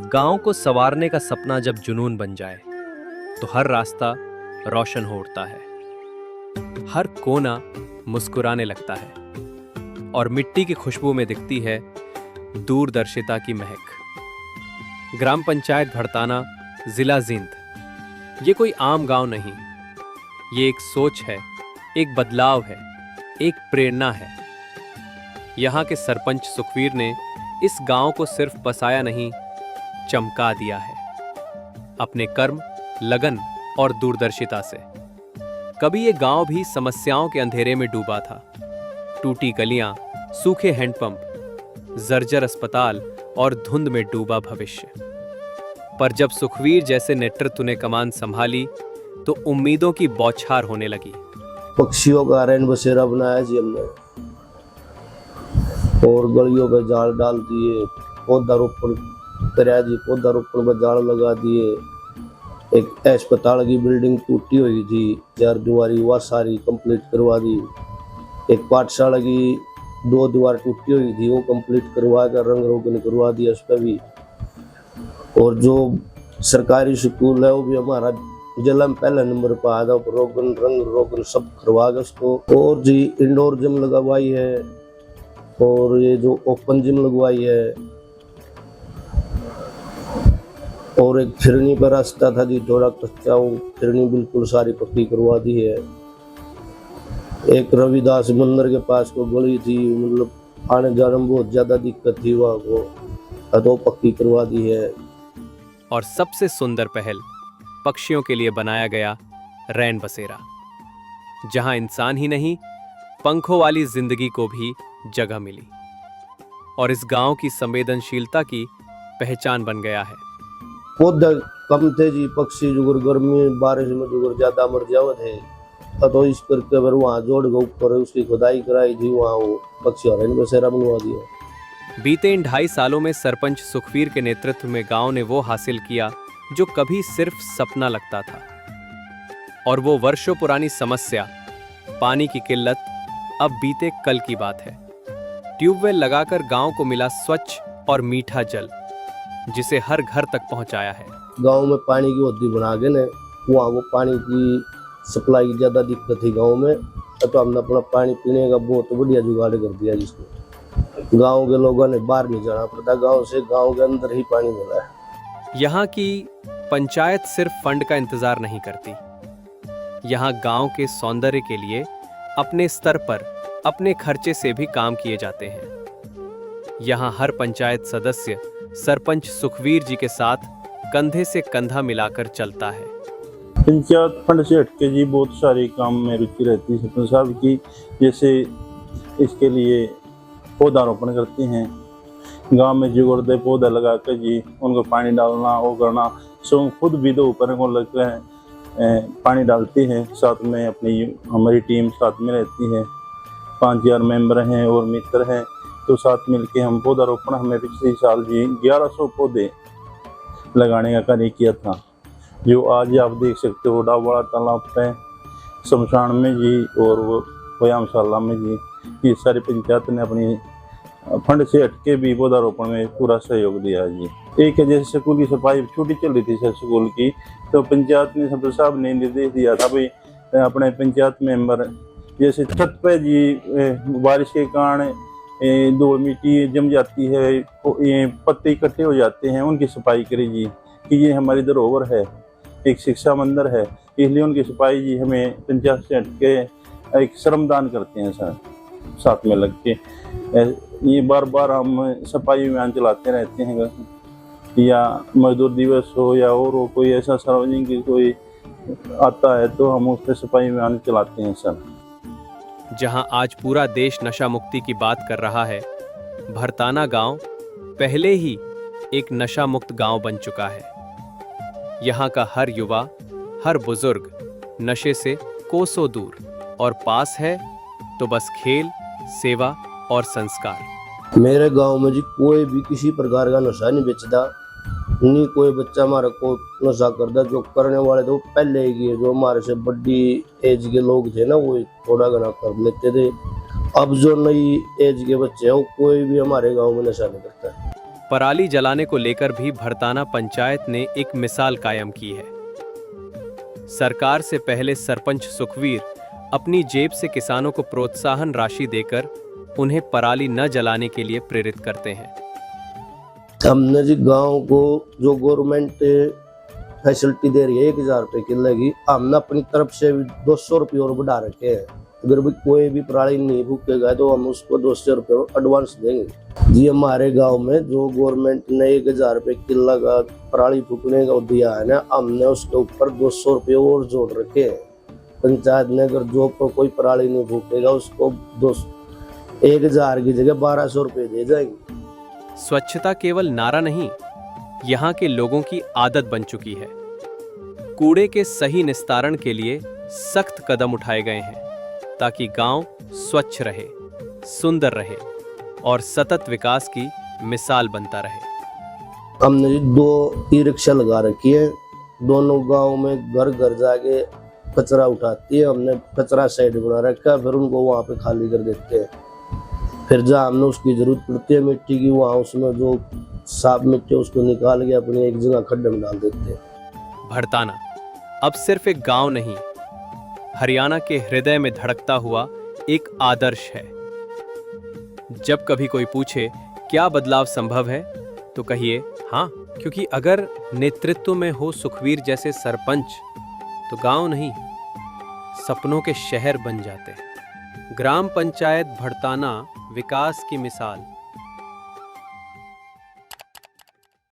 गांव को संवारने का सपना जब जुनून बन जाए तो हर रास्ता रोशन हो उठता है, हर कोना मुस्कुराने लगता है और मिट्टी की खुशबू में दिखती है दूरदर्शिता की महक। ग्राम पंचायत भड़ताना, जिला जींद। ये कोई आम गांव नहीं, ये एक सोच है, एक बदलाव है, एक प्रेरणा है। यहाँ के सरपंच सुखवीर ने इस गांव को सिर्फ बसाया नहीं, चमका दिया है अपने कर्म, लगन और दूरदर्शिता से। कभी ये गांव भी समस्याओं के अंधेरे में डूबा था। टूटी गलियां, सूखे हैंडपंप, जर्जर अस्पताल और धुंध में डूबा भविष्य। पर जब सुखवीर जैसे नेतृत्व ने कमान संभाली तो उम्मीदों की बौछार होने लगी। पक्षियों का रैन बसेरा बनाया जी हमने, और गलियों पे जाल डाल दिए, पौधारोपण कराया जी, पौधारोपण पर जाल लगा दिए। एक अस्पताल की बिल्डिंग टूटी हुई थी, 4 दीवारी वह सारी कंप्लीट करवा दी। एक पाठशाला की 2 दीवार टूटी हुई थी, वो कंप्लीट करवा कर रंग रोगन करवा दिया उस पर भी। और जो सरकारी स्कूल है वो भी हमारा जिला में पहले नंबर पर आया था, रोगन रंग रोगन सब करवा गया उसको। और जी इंडोर जिम लगवाई है, और ये जो ओपन जिम लगवाई है, और एक फिरनी पर रास्ता था जी थोड़ा कच्चा, वो फिरनी बिल्कुल सारी पक्की करवा दी है। एक रविदास मंदिर के पास को गली थी, मतलब आने जाने में बहुत ज्यादा दिक्कत थी वहाँ को, तो पक्की करवा दी है। और सबसे सुंदर पहल पक्षियों के लिए बनाया गया रैन बसेरा, जहां इंसान ही नहीं पंखों वाली जिंदगी को भी जगह मिली और इस गांव की संवेदनशीलता की पहचान बन गया है। पौधे कम थे जी, पक्षी जुगर गर्मी बारिश में जुगर ज्यादा मर जावे थे, तो इस करके फिर वहाँ जोड़ के ऊपर उसकी खुदाई कराई थी, वहाँ वो पक्षी रैन बसेरा बनवा दिया। बीते इन 2.5 सालों में सरपंच सुखवीर के नेतृत्व में गांव ने वो हासिल किया जो कभी सिर्फ सपना लगता था। और वो वर्षों पुरानी समस्या, पानी की किल्लत, अब बीते कल की बात है। ट्यूबवेल लगाकर गांव को मिला स्वच्छ और मीठा जल, जिसे हर घर तक पहुंचाया है। गांव में पानी की होदी बना के ने, वहाँ वो पानी की सप्लाई की ज्यादा दिक्कत थी गांव में, तो हमने अपना पानी पीने का बहुत बढ़िया जुगाड़ कर दिया, जिसको गांव के लोगों ने बाहर नहीं जाना पड़ता, गांव से गांव के अंदर ही पानी मिला है। यहाँ की पंचायत सिर्फ फंड का इंतजार नहीं करती, यहाँ गांव के सौंदर्य के लिए अपने स्तर पर अपने खर्चे से भी काम किए जाते हैं। यहाँ हर पंचायत सदस्य सरपंच सुखवीर जी के साथ कंधे से कंधा मिलाकर चलता है। पंचायत फंड से हटके जी बहुत सारे काम में रुचि रहती है सरपंच साहब की, जैसे इसके लिए पौधारोपण करते हैं, गांव में जुगड़ते पौधा लगा कर जी उनको पानी डालना, वो करना, सो खुद भी दो ऊपर को लगता है पानी डालते हैं। साथ में अपनी हमारी टीम साथ में रहती है, 5000 मेंबर हैं और मित्र हैं, तो साथ मिलके हम पौधारोपण, हमें पिछले साल जी 1100 पौधे लगाने का कार्य किया था, जो आज आप देख सकते हो बड़ा तालाब है, शमशान में जी और वो व्यायामशाला में जी, ये सारी पंचायत ने अपनी फंड से हटके भी पौधारोपण में पूरा सहयोग दिया है जी। एक है जैसे स्कूल की सफाई छुट्टी चल रही थी सर स्कूल की, तो पंचायत ने सरपंच साहब ने निर्देश दिया था भाई अपने पंचायत मेंबर जैसे छत पे जी बारिश के कारण धूल मिट्टी जम जाती है, ये पत्ते इकट्ठे हो जाते हैं, उनकी सफाई करें जी, कि ये हमारी धरोहर है, एक शिक्षा मंदिर है, इसलिए उनकी सफाई जी हमें पंचायत से हटके एक श्रमदान करते हैं सर, साथ में लग के ये बार बार हम सफाई अभियान चलाते रहते हैं, या मजदूर दिवस हो या और हो, कोई ऐसा सार्वजनिक कोई आता है तो हम उस पर सफाई अभियान चलाते हैं सर। जहां आज पूरा देश नशा मुक्ति की बात कर रहा है, भड़ताना गांव पहले ही एक नशा मुक्त गांव बन चुका है। यहाँ का हर युवा, हर बुजुर्ग नशे से कोसों दूर, और पास है तो बस खेल, सेवा और संस्कार। मेरे गांव में जी कोई भी किसी प्रकार का नशा नहीं बेचता, नहीं कोई बच्चा हमारे को नशा करता। जो करने वाले थे वो पहले ही किए, जो हमारे से बड़ी एज के लोग थे ना वो थोड़ा घना कर लेते थे। अब जो नई एज के बच्चे हैं वो कोई भी हमारे गांव में नशा नहीं करता। पराली जलाने को लेकर भी भरताना पंचायत ने एक मिसाल कायम की है। सरकार से पहले सरपंच सुखवीर अपनी जेब से किसानों को प्रोत्साहन राशि देकर उन्हें पराली न जलाने के लिए प्रेरित करते हैं। हमने जी गांव को जो गवर्नमेंट फैसिलिटी दे रही है 1000 रुपये किलो की, हमने अपनी तरफ से भी 200 रुपये और बढ़ा रखे हैं। अगर भी कोई भी पराली नहीं फूकेगा तो हम उसको 200 रुपये और एडवांस देंगे जी। हमारे गांव में जो गवर्नमेंट ने 1000 रुपये किलो का पराली फूकने का दिया है ना, हमने उसके ऊपर 200 रुपये और जोड़ रखे हैं। पंचायत ने अगर जो पर कोई पराली नहीं फूकेगा उसको 1000 की जगह 1200 रुपये दे जाएंगे। स्वच्छता केवल नारा नहीं, यहाँ के लोगों की आदत बन चुकी है। कूड़े के सही निस्तारण के लिए सख्त कदम उठाए गए हैं ताकि गांव स्वच्छ रहे, सुंदर रहे और सतत विकास की मिसाल बनता रहे। हमने 2 ई-रिक्शा लगा रखी है, दोनों गांव में घर घर जाके कचरा उठाती है। हमने कचरा साइड बना रखा है, फिर उनको वहाँ पे खाली कर देते हैं। फिर जहाँ हमने उसकी जरूरत पड़ती है मिट्टी की, वहाँ उसमें जो साफ मिट्टी है उसको निकाल के अपनी एक जगह खड्डे में डाल देते हैं। भरताना अब सिर्फ एक गांव नहीं, हरियाणा के हृदय में धड़कता हुआ एक आदर्श है। जब कभी कोई पूछे क्या बदलाव संभव है, तो कहिए हाँ, क्योंकि अगर नेतृत्व में हो सुखवीर जैसे सरपंच तो गांव नहीं, सपनों के शहर बन जाते हैं। ग्राम पंचायत भरताना, विकास की मिसाल।